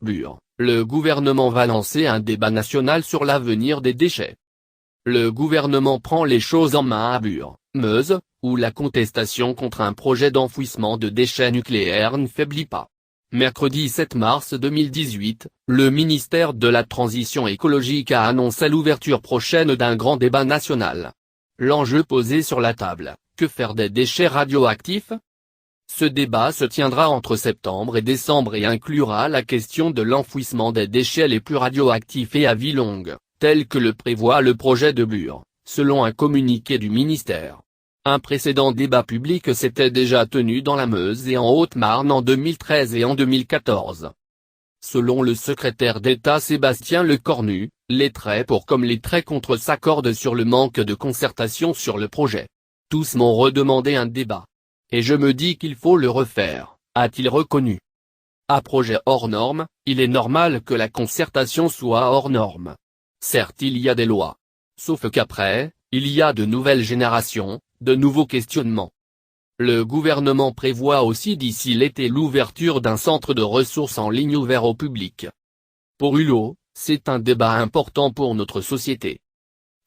Bure, le gouvernement va lancer un débat national sur l'avenir des déchets. Le gouvernement prend les choses en main à Bure, Meuse, où la contestation contre un projet d'enfouissement de déchets nucléaires ne faiblit pas. Mercredi 7 mars 2018, le ministère de la Transition écologique a annoncé l'ouverture prochaine d'un grand débat national. L'enjeu posé sur la table, que faire des déchets radioactifs ? Ce débat se tiendra entre septembre et décembre et inclura la question de l'enfouissement des déchets les plus radioactifs et à vie longue, tel que le prévoit le projet de Bure, selon un communiqué du ministère. Un précédent débat public s'était déjà tenu dans la Meuse et en Haute-Marne en 2013 et en 2014. Selon le secrétaire d'État Sébastien Lecornu, les traits pour comme les traits contre s'accordent sur le manque de concertation sur le projet. Tous m'ont redemandé un débat. Et je me dis qu'il faut le refaire, a-t-il reconnu. À projet hors norme, il est normal que la concertation soit hors norme. Certes, il y a des lois. Sauf qu'après, il y a de nouvelles générations, de nouveaux questionnements. Le gouvernement prévoit aussi d'ici l'été l'ouverture d'un centre de ressources en ligne ouvert au public. Pour Hulot, c'est un débat important pour notre société.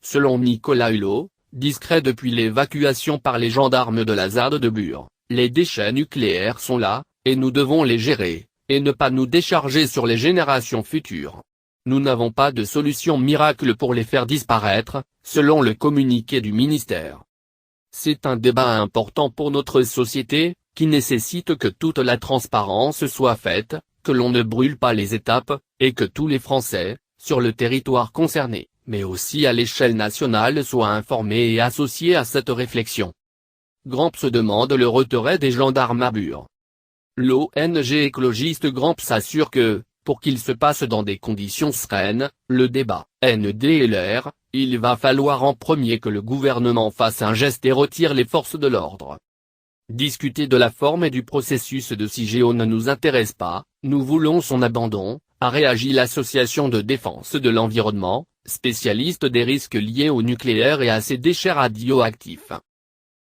Selon Nicolas Hulot, discret depuis l'évacuation par les gendarmes de la ZAD de Bure, les déchets nucléaires sont là, et nous devons les gérer, et ne pas nous décharger sur les générations futures. Nous n'avons pas de solution miracle pour les faire disparaître, selon le communiqué du ministère. C'est un débat important pour notre société, qui nécessite que toute la transparence soit faite, que l'on ne brûle pas les étapes, et que tous les Français, sur le territoire concerné, mais aussi à l'échelle nationale soient informés et associés à cette réflexion. Gramps demande le retrait des gendarmes à Bure. L'ONG écologiste Gramps assure que, pour qu'il se passe dans des conditions sereines, le débat NDLR, il va falloir en premier que le gouvernement fasse un geste et retire les forces de l'ordre. Discuter de la forme et du processus de CIGEO ne nous intéresse pas, nous voulons son abandon, a réagi l'association de défense de l'environnement, spécialiste des risques liés au nucléaire et à ses déchets radioactifs.